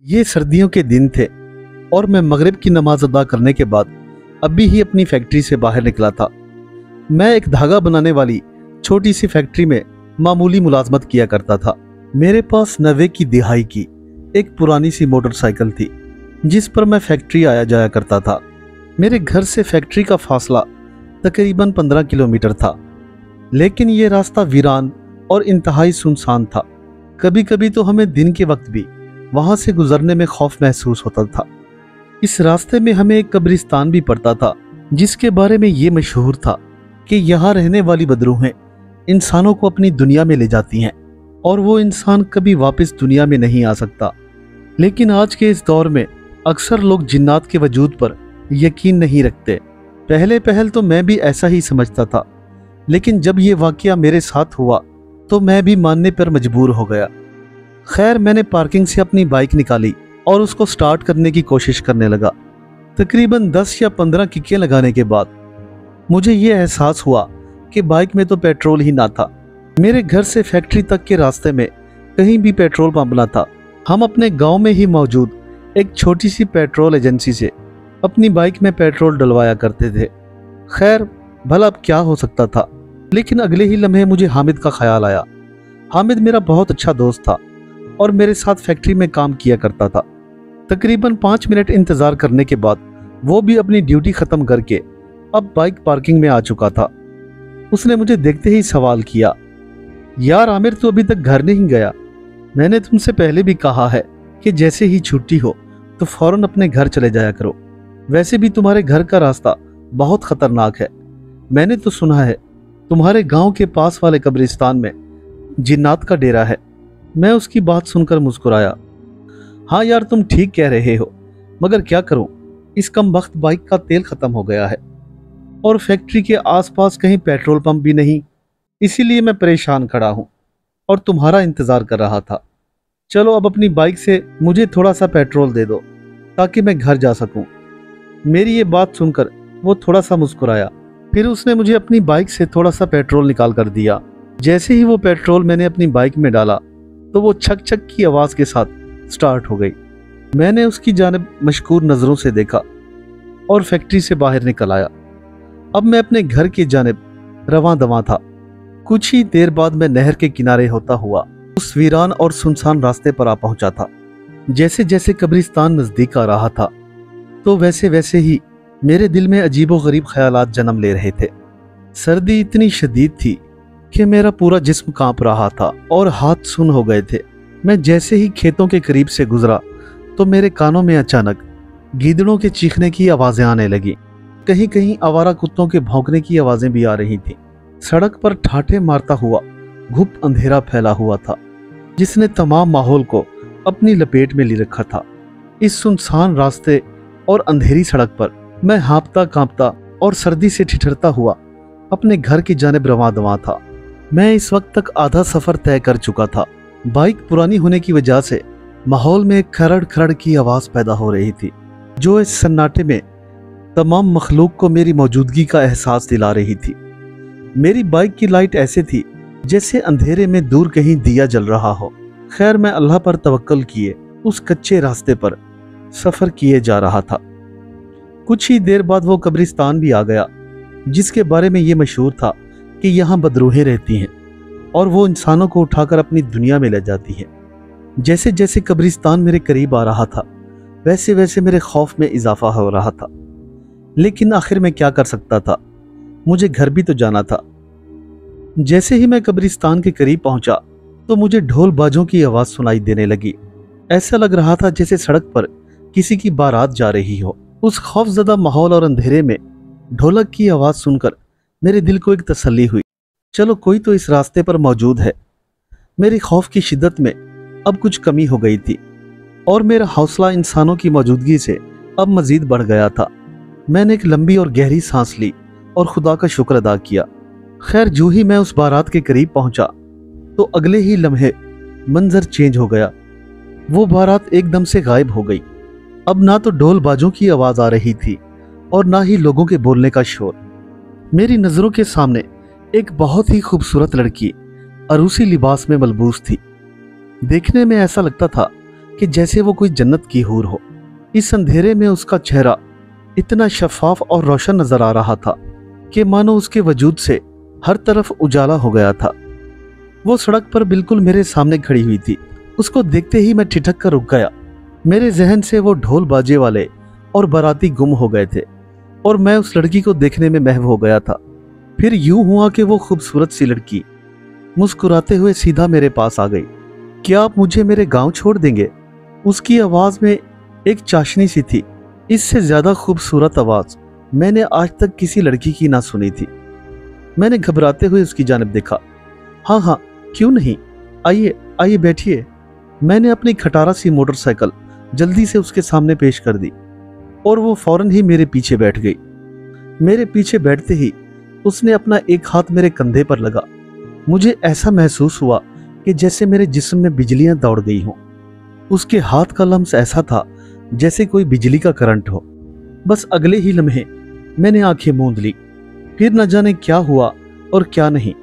یہ سردیوں کے دن تھے اور میں مغرب کی نماز ادا کرنے کے بعد ابھی ہی اپنی فیکٹری سے باہر نکلا تھا۔ میں ایک دھاگا بنانے والی چھوٹی سی فیکٹری میں معمولی ملازمت کیا کرتا تھا۔ میرے پاس 90 کی دہائی کی ایک پرانی سی موٹر سائیکل تھی جس پر میں فیکٹری آیا جایا کرتا تھا۔ میرے گھر سے فیکٹری کا فاصلہ تقریباً 15 کلومیٹر تھا، لیکن یہ راستہ ویران اور انتہائی سنسان تھا۔ کبھی کبھی تو ہمیں دن کے وقت بھی وہاں سے گزرنے میں خوف محسوس ہوتا تھا۔ اس راستے میں ہمیں ایک قبرستان بھی پڑتا تھا جس کے بارے میں یہ مشہور تھا کہ یہاں رہنے والی بدروحیں انسانوں کو اپنی دنیا میں لے جاتی ہیں اور وہ انسان کبھی واپس دنیا میں نہیں آ سکتا۔ لیکن آج کے اس دور میں اکثر لوگ جنات کے وجود پر یقین نہیں رکھتے۔ پہل تو میں بھی ایسا ہی سمجھتا تھا، لیکن جب یہ واقعہ میرے ساتھ ہوا تو میں بھی ماننے پر مجبور ہو گیا۔ خیر، میں نے پارکنگ سے اپنی بائک نکالی اور اس کو سٹارٹ کرنے کی کوشش کرنے لگا۔ تقریباً 10 یا 15 ککیں لگانے کے بعد مجھے یہ احساس ہوا کہ بائک میں تو پیٹرول ہی نہ تھا۔ میرے گھر سے فیکٹری تک کے راستے میں کہیں بھی پیٹرول پمپ نہ تھا۔ ہم اپنے گاؤں میں ہی موجود ایک چھوٹی سی پیٹرول ایجنسی سے اپنی بائک میں پیٹرول ڈلوایا کرتے تھے۔ خیر، بھلا اب کیا ہو سکتا تھا، لیکن اگلے ہی لمحے مجھے حامد کا خیال آیا۔ حامد میرا بہت اچھا دوست تھا اور میرے ساتھ فیکٹری میں کام کیا کرتا تھا۔ تقریباً 5 منٹ انتظار کرنے کے بعد وہ بھی اپنی ڈیوٹی ختم کر کے اب بائک پارکنگ میں آ چکا تھا۔ اس نے مجھے دیکھتے ہی سوال کیا، یار عامر، تو ابھی تک گھر نہیں گیا؟ میں نے تم سے پہلے بھی کہا ہے کہ جیسے ہی چھٹی ہو تو فوراً اپنے گھر چلے جایا کرو۔ ویسے بھی تمہارے گھر کا راستہ بہت خطرناک ہے۔ میں نے تو سنا ہے تمہارے گاؤں کے پاس والے قبرستان میں جنات کا ڈیرا ہے۔ میں اس کی بات سن کر مسکرایا۔ ہاں یار، تم ٹھیک کہہ رہے ہو، مگر کیا کروں، اس کم بخت بائک کا تیل ختم ہو گیا ہے اور فیکٹری کے آس پاس کہیں پیٹرول پمپ بھی نہیں، اسی لیے میں پریشان کھڑا ہوں اور تمہارا انتظار کر رہا تھا۔ چلو اب اپنی بائک سے مجھے تھوڑا سا پیٹرول دے دو تاکہ میں گھر جا سکوں۔ میری یہ بات سن کر وہ تھوڑا سا مسکرایا، پھر اس نے مجھے اپنی بائک سے تھوڑا سا پیٹرول نکال کر دیا۔ جیسے ہی وہ پیٹرول میں نے اپنی بائک میں ڈالا تو وہ چھک چھک کی آواز کے ساتھ سٹارٹ ہو گئی۔ میں نے اس کی جانب مشکور نظروں سے دیکھا اور فیکٹری سے باہر نکل آیا۔ اب میں اپنے گھر کی جانب رواں دواں تھا۔ کچھ ہی دیر بعد میں نہر کے کنارے ہوتا ہوا اس ویران اور سنسان راستے پر آ پہنچا تھا۔ جیسے جیسے قبرستان نزدیک آ رہا تھا تو ویسے ہی میرے دل میں عجیب و غریب خیالات جنم لے رہے تھے۔ سردی اتنی شدید تھی کہ میرا پورا جسم کانپ رہا تھا اور ہاتھ سن ہو گئے تھے۔ میں جیسے ہی کھیتوں کے قریب سے گزرا تو میرے کانوں میں اچانک گیدڑوں کے چیخنے کی آوازیں آنے لگی۔ کہیں کہیں آوارہ کتوں کے بھونکنے کی آوازیں بھی آ رہی تھیں۔ سڑک پر ٹھاٹھے مارتا ہوا گھپ اندھیرا پھیلا ہوا تھا جس نے تمام ماحول کو اپنی لپیٹ میں لی رکھا تھا۔ اس سنسان راستے اور اندھیری سڑک پر میں ہانپتا کانپتا اور سردی سے ٹھٹھرتا ہوا اپنے گھر کی جانب رواں دواں تھا۔ میں اس وقت تک آدھا سفر طے کر چکا تھا۔ بائک پرانی ہونے کی وجہ سے ماحول میں ایک کھرڑ کھرڑ کی آواز پیدا ہو رہی تھی جو اس سناٹے میں تمام مخلوق کو میری موجودگی کا احساس دلا رہی تھی۔ میری بائک کی لائٹ ایسے تھی جیسے اندھیرے میں دور کہیں دیا جل رہا ہو۔ خیر، میں اللہ پر توکل کیے اس کچے راستے پر سفر کیے جا رہا تھا۔ کچھ ہی دیر بعد وہ قبرستان بھی آ گیا جس کے بارے میں یہ مشہور تھا کہ یہاں بدروحیں رہتی ہیں اور وہ انسانوں کو اٹھا کر اپنی دنیا میں لے جاتی ہیں۔ جیسے جیسے قبرستان میرے قریب آ رہا تھا ویسے میرے خوف میں اضافہ ہو رہا تھا، لیکن آخر میں کیا کر سکتا تھا، مجھے گھر بھی تو جانا تھا۔ جیسے ہی میں قبرستان کے قریب پہنچا تو مجھے ڈھول باجوں کی آواز سنائی دینے لگی۔ ایسا لگ رہا تھا جیسے سڑک پر کسی کی بارات جا رہی ہو۔ اس خوف زدہ ماحول اور اندھیرے میں ڈھولک کی آواز سن کر میرے دل کو ایک تسلی ہوئی، چلو کوئی تو اس راستے پر موجود ہے۔ میری خوف کی شدت میں اب کچھ کمی ہو گئی تھی اور میرا حوصلہ انسانوں کی موجودگی سے اب مزید بڑھ گیا تھا۔ میں نے ایک لمبی اور گہری سانس لی اور خدا کا شکر ادا کیا۔ خیر، جو ہی میں اس بارات کے قریب پہنچا تو اگلے ہی لمحے منظر چینج ہو گیا۔ وہ بارات ایک دم سے غائب ہو گئی۔ اب نہ تو ڈھول باجوں کی آواز آ رہی تھی اور نہ ہی لوگوں کے بولنے کا شور۔ میری نظروں کے سامنے ایک بہت ہی خوبصورت لڑکی عروسی لباس میں ملبوس تھی۔ دیکھنے میں ایسا لگتا تھا कि जैसे वो कोई जन्नत की हूर हो। इस अंधेरे में उसका चेहरा इतना शफाफ और रोशन नजर आ रहा था कि मानो उसके वजूद से हर तरफ उजाला हो गया था। वो सड़क पर बिल्कुल मेरे सामने खड़ी हुई थी। उसको देखते ही मैं ठिठक कर रुक गया। मेरे जहन से वो ढोल बाजे वाले और बाराती गुम हो गए थे और मैं उस लड़की को देखने में महव हो गया था। फिर यूं हुआ कि वो खूबसूरत सी लड़की मुस्कुराते हुए सीधा मेरे पास आ गई। क्या आप मुझे मेरे गांव छोड़ देंगे? उसकी आवाज में एक चाशनी सी थी। इससे ज्यादा खूबसूरत आवाज मैंने आज तक किसी लड़की की ना सुनी थी। मैंने घबराते हुए उसकी जानिब देखा। हाँ हाँ, क्यों नहीं, आइए आइए बैठिए। मैंने अपनी खटारा सी मोटरसाइकिल जल्दी से उसके सामने पेश कर दी और वो फौरन ही मेरे पीछे बैठ गई। मेरे पीछे बैठते ही उसने अपना एक हाथ मेरे कंधे पर लगा। मुझे ऐसा महसूस हुआ कि जैसे मेरे जिस्म में बिजलियां दौड़ गई हों। उसके हाथ का लम्स ऐसा था जैसे कोई बिजली का करंट हो। बस अगले ही लम्हे मैंने आंखें मूंद ली। फिर न जाने क्या हुआ और क्या नहीं,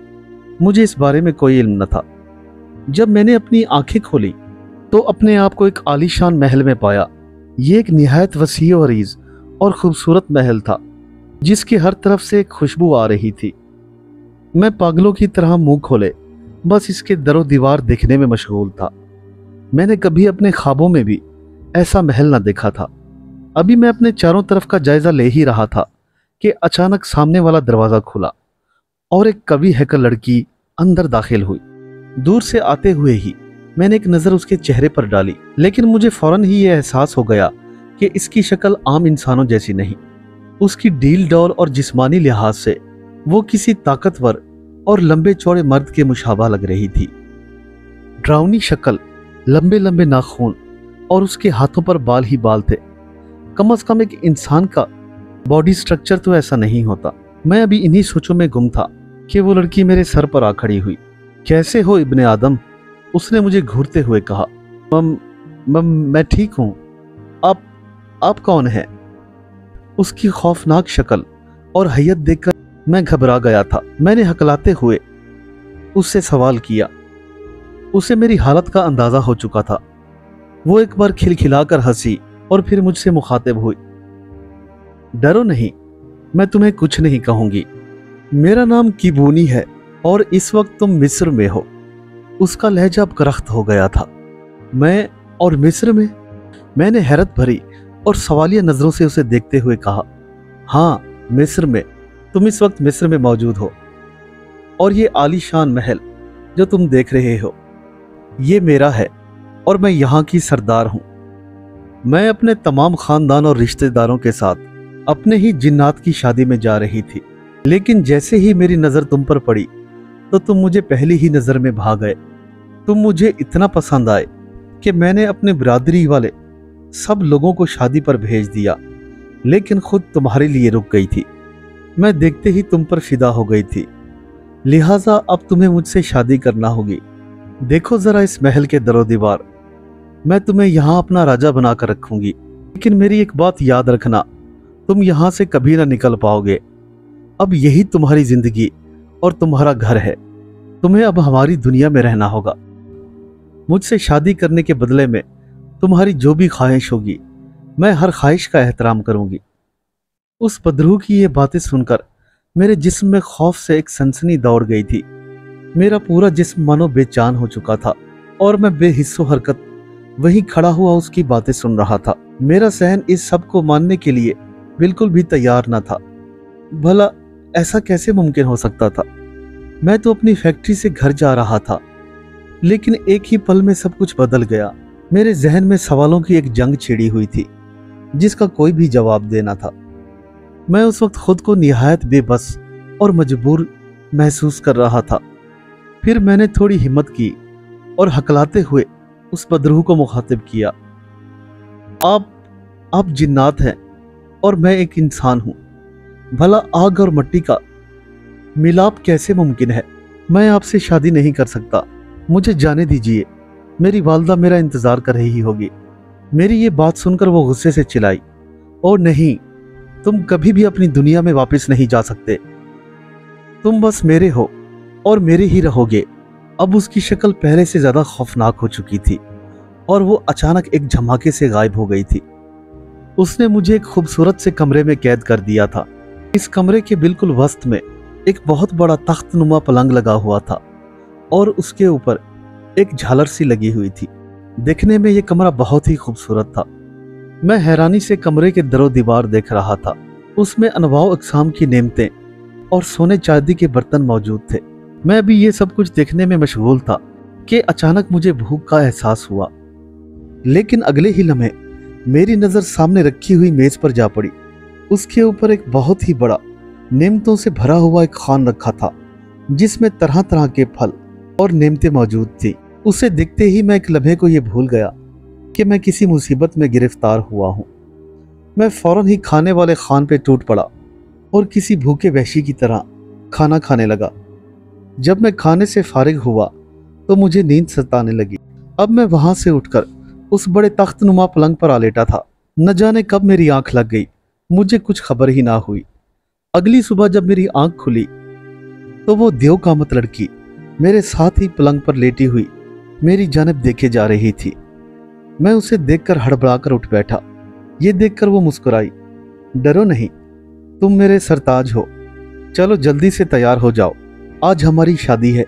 मुझे इस बारे में कोई इल्म न था। जब मैंने अपनी आंखें खोली तो अपने आप को एक आलीशान महल में पाया। ये एक निहायत वसी और अरीज और खूबसूरत महल था जिसकी हर तरफ से एक खुशबू आ रही थी। मैं पागलों की तरह मुंह खोले बस इसके दरो दीवार देखने में मशगूल था। मैंने कभी अपने ख्वाबों में भी ऐसा महल न देखा था। अभी मैं अपने चारों तरफ का जायजा ले ही रहा था कि अचानक सामने वाला दरवाजा खुला और एक कवि हैकर लड़की अंदर दाखिल हुई। दूर से आते हुए ही मैंने एक नजर उसके चेहरे पर डाली, लेकिन मुझे फौरन ही यह एहसास हो गया कि इसकी शक्ल आम इंसानों जैसी नहीं। उसकी डील डौल और जिस्मानी लिहाज से वो किसी ताकतवर और लंबे चौड़े मर्द के मुशाबा लग रही थी। ड्राउनी शक्ल, लंबे लंबे नाखून और उसके हाथों पर बाल ही बाल थे। कम से कम एक इंसान का बॉडी स्ट्रक्चर तो ऐसा नहीं होता। मैं अभी इन्हीं सोचों में गुम था कि वो लड़की मेरे सर पर आ खड़ी हुई। कैसे हो इब्ने आदम? उसने मुझे घूरते हुए कहा। मैं ठीक हूं। आप कौन हैं? उसकी खौफनाक शक्ल और हैयत देखकर मैं घबरा गया था। मैंने हकलाते हुए उससे सवाल किया। उसे मेरी हालत का अंदाजा हो चुका था। वो एक बार खिलखिलाकर हंसी और फिर मुझसे मुखातिब हुई। डरो नहीं, मैं तुम्हें कुछ नहीं कहूंगी। मेरा नाम किबूनी है और इस वक्त तुम मिस्र में हो। उसका लहजा अब करख्त हो गया था। मैं और मिस्र में? मैंने हैरत भरी और सवालिया नजरों से उसे देखते हुए कहा। हाँ, मिस्र में। तुम इस वक्त मिस्र में मौजूद हो और ये आलीशान महल जो तुम देख रहे हो ये मेरा है और मैं यहाँ की सरदार हूँ। मैं अपने तमाम खानदान और रिश्तेदारों के साथ अपने ही जिन्नात की शादी में जा रही थी, लेकिन जैसे ही मेरी नजर तुम पर पड़ी तो तुम मुझे पहली ही नजर में भा गए। तुम मुझे इतना पसंद आए कि मैंने अपने बिरादरी वाले सब लोगों को शादी पर भेज दिया, लेकिन खुद तुम्हारे लिए रुक गई थी। मैं देखते ही तुम पर फिदा हो गई थी, लिहाजा अब तुम्हें मुझसे शादी करना होगी। देखो जरा इस महल के दरो दीवार, मैं तुम्हें यहाँ अपना राजा बनाकर रखूंगी, लेकिन मेरी एक बात याद रखना, तुम यहाँ से कभी ना निकल पाओगे। अब यही तुम्हारी जिंदगी और तुम्हारा घर है। तुम्हें अब हमारी दुनिया में रहना होगा। मुझसे शादी करने के बदले में तुम्हारी जो भी ख्वाहिश होगी मैं हर ख्वाहिश का एहतराम करूंगी। उस बदरू की ये बातें सुनकर मेरे जिस्म में खौफ से एक सनसनी दौड़ गई थी। मेरा पूरा जिस्म मानो बेचैन हो चुका था और मैं बेहिस्सो हरकत वहीं खड़ा हुआ उसकी बातें सुन रहा था। मेरा सहन इस सब को मानने के लिए बिल्कुल भी तैयार न था। भला ऐसा कैसे मुमकिन हो सकता था? मैं तो अपनी फैक्ट्री से घर जा रहा था, लेकिन एक ही पल में सब कुछ बदल गया। मेरे जहन में सवालों की एक जंग छिड़ी हुई थी जिसका कोई भी जवाब देना था। मैं उस वक्त खुद को निहायत बेबस और मजबूर महसूस कर रहा था। फिर मैंने थोड़ी हिम्मत की और हकलाते हुए उस बदरूह को मुखातिब किया। आप जिन्नात हैं और मैं एक इंसान हूं। भला आग और मिट्टी का मिलाप कैसे मुमकिन है? मैं आपसे शादी नहीं कर सकता। मुझे जाने दीजिए, मेरी वालदा मेरा इंतजार कर रही होगी। मेरी ये बात सुनकर वो गुस्से से चिल्लाई, ओ नहीं, तुम कभी भी अपनी दुनिया में वापस नहीं जा सकते। तुम बस मेरे हो और मेरे ही रहोगे। अब उसकी शक्ल पहले से ज्यादा खौफनाक हो चुकी थी और वो अचानक एक धमाके से गायब हो गई थी। उसने मुझे एक खूबसूरत से कमरे में कैद कर दिया था। इस कमरे के बिल्कुल वसत में एक बहुत बड़ा तख्तनुमा पलंग लगा हुआ था और उसके ऊपर एक झालर सी लगी हुई थी। देखने में यह कमरा बहुत ही खूबसूरत था। मैं हैरानी से कमरे के दरो दीवार देख रहा था। उसमें अनवाओ अक़साम की नेमतें और सोने चांदी के बर्तन मौजूद थे। मैं भी ये सब कुछ देखने में मशगूल था कि अचानक मुझे भूख का एहसास हुआ। लेकिन अगले ही लम्हे मेरी नज़र सामने रखी हुई मेज पर जा पड़ी। उसके ऊपर एक बहुत ही बड़ा नेमतों से भरा हुआ एक खान रखा था जिसमें तरह तरह के फल और नेमतें मौजूद थी। उसे देखते ही मैं एक लम्हे को यह भूल गया कि मैं किसी मुसीबत में गिरफ्तार हुआ हूँ। मैं फौरन ही खाने वाले खान पे टूट पड़ा और किसी भूखे वहशी की तरह खाना खाने लगा। जब मैं खाने से फारिग हुआ तो मुझे नींद सताने लगी। अब मैं वहां से उठकर उस बड़े तख्तनुमा पलंग पर आ लेटा था। न जाने कब मेरी आंख लग गई, मुझे कुछ खबर ही ना हुई। अगली सुबह जब मेरी आंख खुली तो वो देवकामत लड़की मेरे साथ ही पलंग पर लेटी हुई मेरी जानिब देखे जा रही थी। मैं उसे देखकर हड़बड़ाकर उठ बैठा। ये देखकर वो मुस्कुराई। डरो नहीं, तुम मेरे सरताज हो, चलो जल्दी से तैयार हो जाओ, आज हमारी शादी है।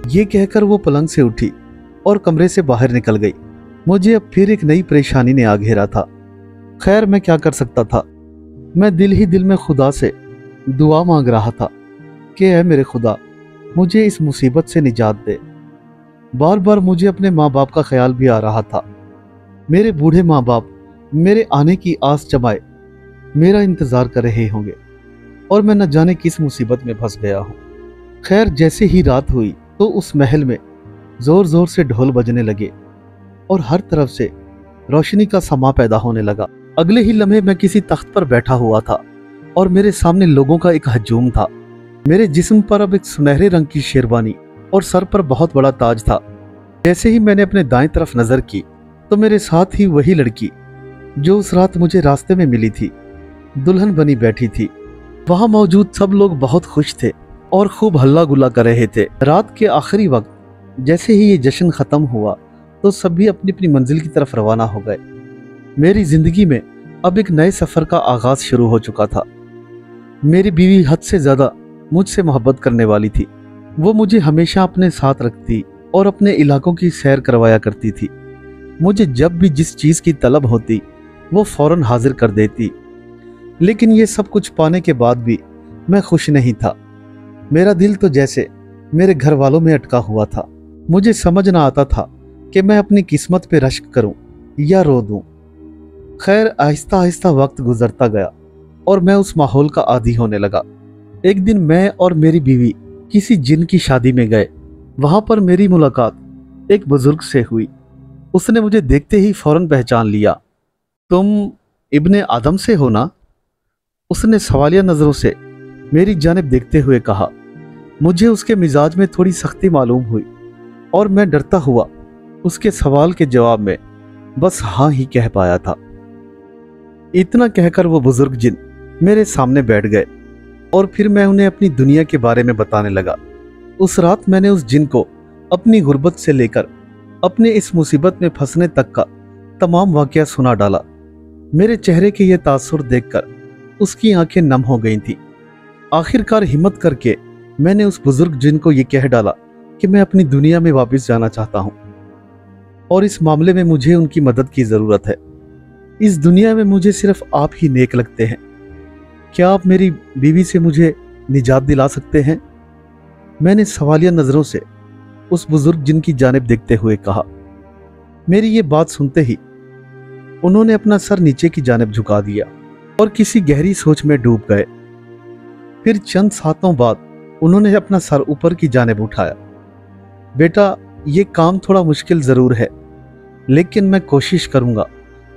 ये कहकर वो पलंग से उठी और कमरे से बाहर निकल गई। मुझे अब फिर एक नई परेशानी ने आ घेरा था। खैर मैं क्या कर सकता था। मैं दिल ही दिल में खुदा से दुआ मांग रहा था कि ऐ मेरे खुदा, मुझे इस मुसीबत से निजात दे। बार बार मुझे अपने माँ बाप का ख्याल भी आ रहा था। मेरे बूढ़े माँ बाप मेरे आने की आस जमाए मेरा इंतजार कर रहे होंगे और मैं न जाने किस मुसीबत में फंस गया हूँ। खैर जैसे ही रात हुई तो उस महल में जोर जोर से ढोल बजने लगे और हर तरफ से रोशनी का समा पैदा होने लगा। अगले ही लम्हे मैं किसी तख्त पर बैठा हुआ था और मेरे सामने लोगों का एक हजूम था। मेरे जिस्म पर अब एक सुनहरे रंग की शेरवानी और सर पर बहुत बड़ा ताज था। जैसे ही मैंने अपने दाएं तरफ नजर की तो मेरे साथ ही वही लड़की जो उस रात मुझे रास्ते में मिली थी दुल्हन बनी बैठी थी। वहां मौजूद सब लोग बहुत खुश थे और खूब हल्ला गुल्ला कर रहे थे। रात के आखिरी वक्त जैसे ही ये जश्न खत्म हुआ तो सभी अपनी अपनी मंजिल की तरफ रवाना हो गए। मेरी जिंदगी में अब एक नए सफर का आगाज शुरू हो चुका था। मेरी बीवी हद से ज्यादा मुझसे मोहब्बत करने वाली थी। वो मुझे हमेशा अपने साथ रखती और अपने इलाकों की सैर करवाया करती थी। मुझे जब भी जिस चीज की तलब होती वो फौरन हाजिर कर देती। लेकिन ये सब कुछ पाने के बाद भी मैं खुश नहीं था। मेरा दिल तो जैसे मेरे घर वालों में अटका हुआ था। मुझे समझ ना आता था कि मैं अपनी किस्मत पे रश्क करूं या रो दूं। खैर आहिस्ता आहिस्ता वक्त गुजरता गया और मैं उस माहौल का आदी होने लगा। एक दिन मैं और मेरी बीवी किसी जिन की शादी में गए। वहां पर मेरी मुलाकात एक बुजुर्ग से हुई। उसने मुझे देखते ही फौरन पहचान लिया। तुम इब्ने आदम से हो ना? उसने सवालिया नजरों से मेरी जानिब देखते हुए कहा। मुझे उसके मिजाज में थोड़ी सख्ती मालूम हुई और मैं डरता हुआ उसके सवाल के जवाब में बस हाँ ही कह पाया था। इतना कहकर वो बुजुर्ग जिन मेरे सामने बैठ गए और फिर मैं उन्हें अपनी दुनिया के बारे में बताने लगा। उस रात मैंने उस जिन को अपनी गुर्बत से लेकर अपने इस मुसीबत में फंसने तक का तमाम वाकया सुना डाला। मेरे चेहरे के ये तासुर देखकर उसकी आंखें नम हो गई थी। आखिरकार हिम्मत करके मैंने उस बुजुर्ग जिन को ये कह डाला कि मैं अपनी दुनिया में वापस जाना चाहता हूँ और इस मामले में मुझे उनकी मदद की जरूरत है। इस दुनिया में मुझे सिर्फ आप ही नेक लगते हैं। क्या आप मेरी बीवी से मुझे निजात दिला सकते हैं? मैंने सवालिया नजरों से उस बुजुर्ग जिन की जानिब देखते हुए कहा। मेरी ये बात सुनते ही उन्होंने अपना सर नीचे की जानिब झुका दिया और किसी गहरी सोच में डूब गए। फिर चंद सातों बाद उन्होंने अपना सर ऊपर की जानिब उठाया। बेटा, ये काम थोड़ा मुश्किल जरूर है, लेकिन मैं कोशिश करूंगा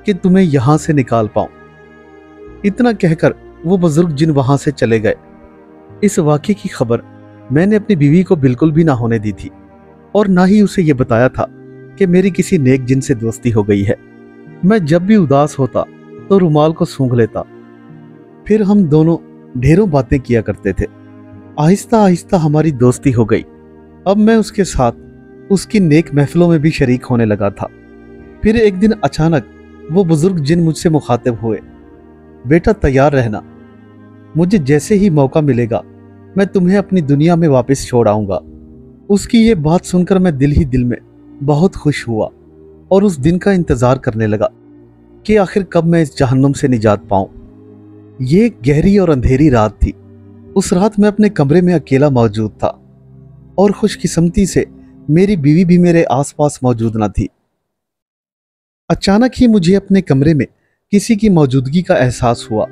कि तुम्हें यहां से निकाल पाऊं। इतना कहकर वो बुजुर्ग जिन वहां से चले गए। इस वाक़े की खबर मैंने अपनी बीवी को बिल्कुल भी ना होने दी थी और ना ही उसे ये बताया था कि मेरी किसी नेक जिन से दोस्ती हो गई है। मैं जब भी उदास होता तो रुमाल को सूंघ लेता। फिर हम दोनों ढेरों बातें किया करते थे। आहिस्ता आहिस्ता हमारी दोस्ती हो गई। अब मैं उसके साथ उसकी नेक महफिलों में भी शरीक होने लगा था। फिर एक दिन अचानक वो बुजुर्ग जिन मुझसे मुखातिब हुए, बेटा तैयार रहना, मुझे जैसे ही मौका मिलेगा मैं तुम्हें अपनी दुनिया में वापस छोड़ आऊंगा। उसकी ये बात सुनकर मैं दिल ही दिल में बहुत खुश हुआ और उस दिन का इंतजार करने लगा कि आखिर कब मैं इस जहन्नुम से निजात पाऊं। ये एक गहरी और अंधेरी रात थी। उस रात मैं अपने कमरे में अकेला मौजूद था और खुशकिस्मती से मेरी बीवी भी मेरे आसपास मौजूद न थी। अचानक ही मुझे अपने कमरे में किसी की मौजूदगी का एहसास हुआ,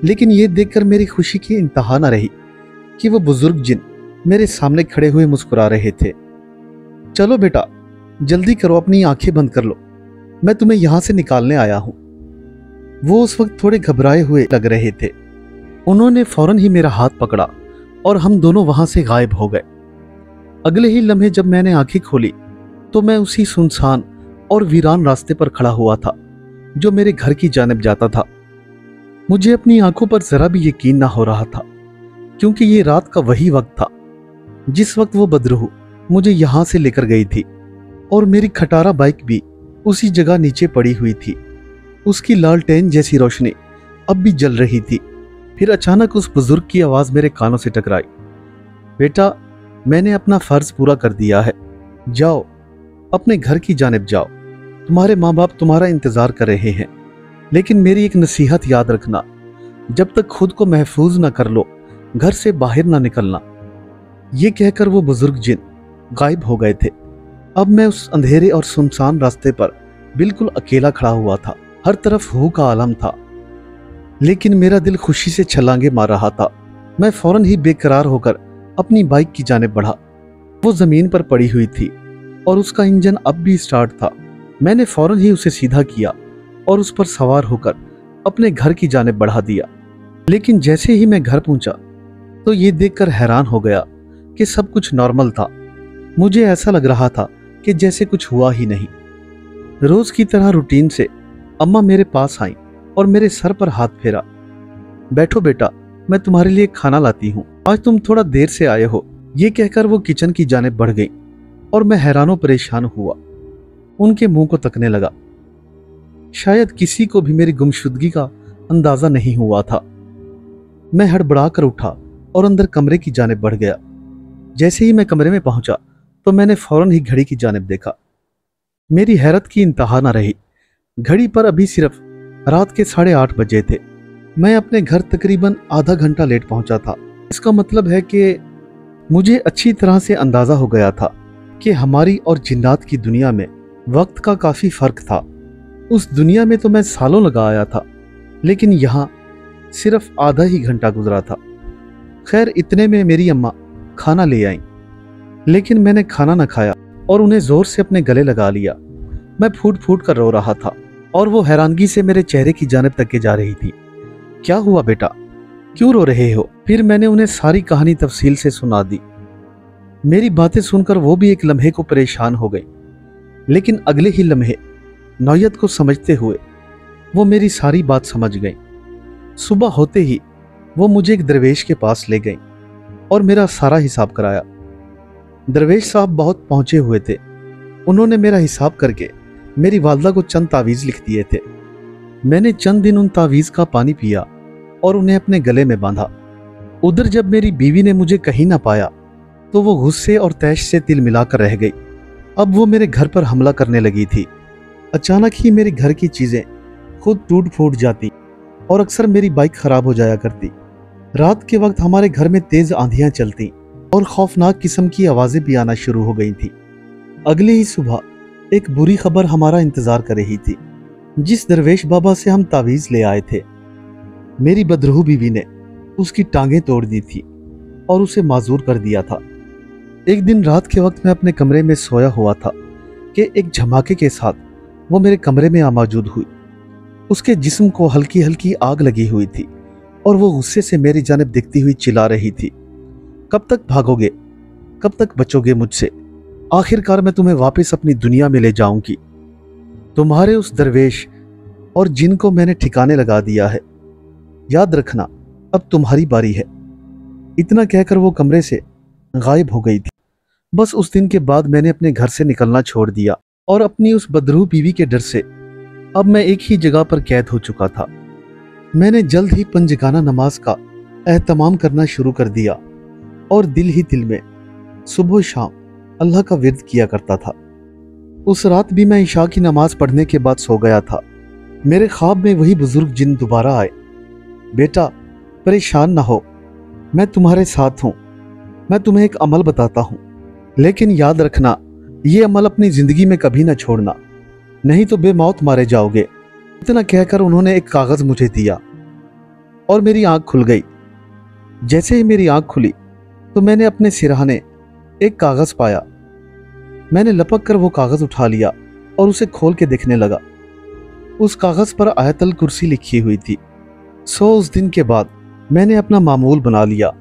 लेकिन यह देखकर मेरी खुशी की इंतहा न रही कि वो बुजुर्ग जिन मेरे सामने खड़े हुए मुस्कुरा रहे थे। चलो बेटा, जल्दी करो, अपनी आंखें बंद कर लो, मैं तुम्हें यहां से निकालने आया हूं। वो उस वक्त थोड़े घबराए हुए लग रहे थे। उन्होंने फौरन ही मेरा हाथ पकड़ा और हम दोनों वहां से गायब हो गए। अगले ही लम्हे जब मैंने आंखें खोली तो मैं उसी सुनसान और वीरान रास्ते पर खड़ा हुआ था जो मेरे घर की जानिब जाता था। मुझे अपनी आंखों पर जरा भी यकीन ना हो रहा था, क्योंकि ये रात का वही वक्त था जिस वक्त वो बदरूह मुझे यहां से लेकर गई थी और मेरी खटारा बाइक भी उसी जगह नीचे पड़ी हुई थी। उसकी लालटेन जैसी रोशनी अब भी जल रही थी। फिर अचानक उस बुजुर्ग की आवाज मेरे कानों से टकराई, बेटा मैंने अपना फर्ज पूरा कर दिया है, जाओ अपने घर की जानिब जाओ, तुम्हारे माँ बाप तुम्हारा इंतजार कर रहे हैं। लेकिन मेरी एक नसीहत याद रखना, जब तक खुद को महफूज ना कर लो घर से बाहर ना निकलना। ये कहकर वो बुजुर्ग जिन गायब हो गए थे। अब मैं उस अंधेरे और सुनसान रास्ते पर बिल्कुल अकेला खड़ा हुआ था। हर तरफ हू का आलम था, लेकिन मेरा दिल खुशी से छलांगे मार रहा था। मैं फौरन ही बेकरार होकर अपनी बाइक की जानिब बढ़ा। वो जमीन पर पड़ी हुई थी और उसका इंजन अब भी स्टार्ट था। मैंने फौरन ही उसे सीधा किया और उस पर सवार होकर अपने घर की जानिब बढ़ा दिया। लेकिन जैसे ही मैं घर पहुंचा तो ये देखकर हैरान हो गया कि सब कुछ नॉर्मल था। मुझे ऐसा लग रहा था कि जैसे कुछ हुआ ही नहीं। रोज की तरह रूटीन से अम्मा मेरे पास आई और मेरे सर पर हाथ फेरा, बैठो बेटा, मैं तुम्हारे लिए खाना लाती हूँ, आज तुम थोड़ा देर से आए हो। ये कहकर वो किचन की जानिब बढ़ गई और मैं हैरानों परेशान हुआ उनके मुंह को तकने लगा। शायद किसी को भी मेरी गुमशुदगी का अंदाजा नहीं हुआ था। मैं हड़बड़ा कर उठा और अंदर कमरे की जानिब बढ़ गया। जैसे ही मैं कमरे में पहुंचा तो मैंने फौरन ही घड़ी की जानिब देखा। मेरी हैरत की इंतहा न रही। घड़ी पर अभी सिर्फ रात के 8:30 बजे थे। मैं अपने घर तकरीबन आधा घंटा लेट पहुंचा था। इसका मतलब है कि मुझे अच्छी तरह से अंदाजा हो गया था कि हमारी और जिन्नात की दुनिया में वक्त का काफी फर्क था। उस दुनिया में तो मैं सालों लगा आया था, लेकिन यहाँ सिर्फ आधा ही घंटा गुजरा था। खैर, इतने में मेरी अम्मा खाना ले आईं, लेकिन मैंने खाना न खाया और उन्हें जोर से अपने गले लगा लिया। मैं फूट फूट कर रो रहा था और वो हैरानगी से मेरे चेहरे की जानिब तके जा रही थी। क्या हुआ बेटा, क्यों रो रहे हो? फिर मैंने उन्हें सारी कहानी तफसील से सुना दी। मेरी बातें सुनकर वो भी एक लम्हे को परेशान हो गई, लेकिन अगले ही लम्हे नौयत को समझते हुए वो मेरी सारी बात समझ गई। सुबह होते ही वो मुझे एक दरवेश के पास ले गई और मेरा सारा हिसाब कराया। दरवेश साहब बहुत पहुंचे हुए थे। उन्होंने मेरा हिसाब करके मेरी वालदा को चंद तावीज़ लिख दिए थे। मैंने चंद दिन उन तावीज़ का पानी पिया और उन्हें अपने गले में बांधा। उधर जब मेरी बीवी ने मुझे कहीं ना पाया तो वो गुस्से और तैश से तिल मिलाकर रह गई। अब वो मेरे घर पर हमला करने लगी थी। अचानक ही मेरे घर की चीजें खुद टूट फूट जाती और अक्सर मेरी बाइक खराब हो जाया करती। रात के वक्त हमारे घर में तेज आंधियां चलती और खौफनाक किस्म की आवाजें भी आना शुरू हो गई थी। अगले ही सुबह एक बुरी खबर हमारा इंतजार कर रही थी। जिस दरवेश बाबा से हम तावीज ले आए थे, मेरी बदरूह बीवी ने उसकी टांगें तोड़ दी थी और उसे माजूर कर दिया था। एक दिन रात के वक्त मैं अपने कमरे में सोया हुआ था कि एक झमाके के साथ वो मेरे कमरे में आ मौजूद हुई। उसके जिस्म को हल्की हल्की आग लगी हुई थी और वो गुस्से से मेरी जानिब देखती हुई चिल्ला रही थी, कब तक भागोगे, कब तक बचोगे मुझसे? आखिरकार मैं तुम्हें वापस अपनी दुनिया में ले जाऊंगी। तुम्हारे उस दरवेश और जिन को मैंने ठिकाने लगा दिया है। याद रखना, अब तुम्हारी बारी है। इतना कहकर वो कमरे से गायब हो गई थी। बस उस दिन के बाद मैंने अपने घर से निकलना छोड़ दिया। और अपनी उस बदरूह बीवी के डर से अब मैं एक ही जगह पर कैद हो चुका था। मैंने जल्द ही पंजगाना नमाज का एहतमाम करना शुरू कर दिया और दिल ही दिल में सुबह शाम अल्लाह का विर्द किया करता था। उस रात भी मैं इशा की नमाज पढ़ने के बाद सो गया था। मेरे ख्वाब में वही बुजुर्ग जिन दोबारा आए। बेटा, परेशान ना हो, मैं तुम्हारे साथ हूं। मैं तुम्हें एक अमल बताता हूं, लेकिन याद रखना ये अमल अपनी जिंदगी में कभी ना छोड़ना, नहीं तो बेमौत मारे जाओगे। इतना कहकर उन्होंने एक कागज मुझे दिया और मेरी आंख खुल गई। जैसे ही मेरी आंख खुली तो मैंने अपने सिरहाने एक कागज पाया। मैंने लपक कर वो कागज उठा लिया और उसे खोल के देखने लगा। उस कागज पर आयतल कुर्सी लिखी हुई थी। उस दिन के बाद मैंने अपना मामूल बना लिया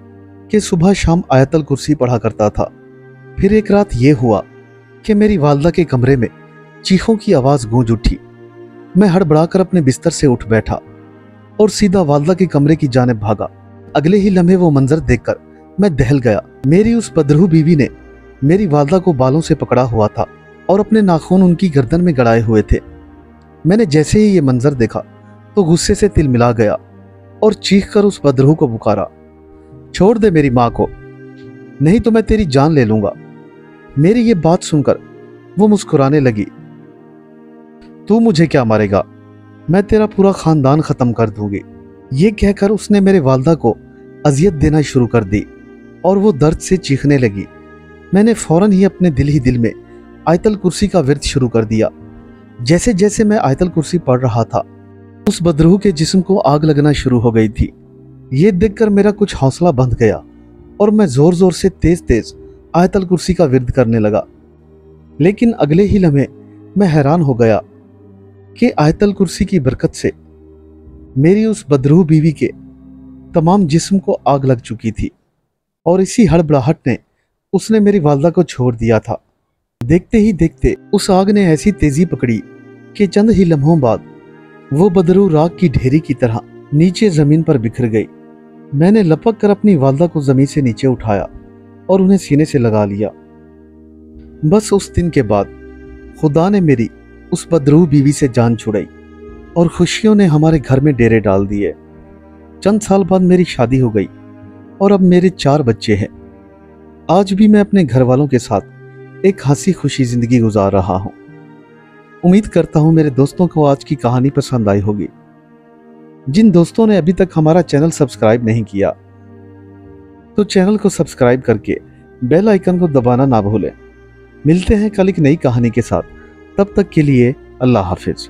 कि सुबह शाम आयतल कुर्सी पढ़ा करता था। फिर एक रात ये हुआ कि मेरी वालदा के कमरे में चीखों की आवाज गूंज उठी। मैं हड़बड़ाकर अपने बिस्तर से उठ बैठा और सीधा वालदा के कमरे की जानिब भागा। अगले ही लम्हे वो मंजर देखकर मैं दहल गया। मेरी उस बदरूह बीवी ने मेरी वालदा को बालों से पकड़ा हुआ था और अपने नाखून उनकी गर्दन में गड़ाए हुए थे। मैंने जैसे ही ये मंजर देखा तो गुस्से से तिलमिला गया और चीखकर उस बदरूह को पुकारा, छोड़ दे मेरी माँ को, नहीं तो मैं तेरी जान ले लूंगा। मेरी ये बात सुनकर वो मुस्कुराने लगी। तू मुझे क्या मारेगा, मैं तेरा पूरा खानदान खत्म कर दूंगी। ये कहकर उसने मेरे वालदा को अजियत देना शुरू कर दी और वो दर्द से चीखने लगी। मैंने फौरन ही अपने दिल ही दिल में आयतल कुर्सी का विर्द शुरू कर दिया। जैसे जैसे मैं आयतल कुर्सी पढ़ रहा था उस बदरूह के जिस्म को आग लगना शुरू हो गई थी। ये देखकर मेरा कुछ हौसला बंध गया और मैं जोर जोर से तेज तेज आयतल कुर्सी का विर्द करने लगा। लेकिन अगले ही लम्हे मैं हैरान हो गया कि आयतल कुर्सी की बरकत से मेरी उस बदरूह बीवी के तमाम जिस्म को आग लग चुकी थी और इसी हड़बड़ाहट ने उसने मेरी वालदा को छोड़ दिया था। देखते ही देखते उस आग ने ऐसी तेजी पकड़ी कि चंद ही लम्हों बाद वो बदरूह राख की ढेरी की तरह नीचे जमीन पर बिखर गई। मैंने लपक कर अपनी वालदा को जमीन से नीचे उठाया और उन्हें सीने से लगा लिया। बस उस दिन के बाद खुदा ने मेरी उस बदरूह बीवी से जान छुड़ाई और खुशियों ने हमारे घर में डेरे डाल दिए। चंद साल बाद मेरी शादी हो गई और अब मेरे 4 बच्चे हैं। आज भी मैं अपने घर वालों के साथ एक हंसी खुशी जिंदगी गुजार रहा हूं। उम्मीद करता हूं मेरे दोस्तों को आज की कहानी पसंद आई होगी। जिन दोस्तों ने अभी तक हमारा चैनल सब्सक्राइब नहीं किया तो चैनल को सब्सक्राइब करके बेल आइकन को दबाना ना भूलें। मिलते हैं कल एक नई कहानी के साथ, तब तक के लिए अल्लाह हाफिज।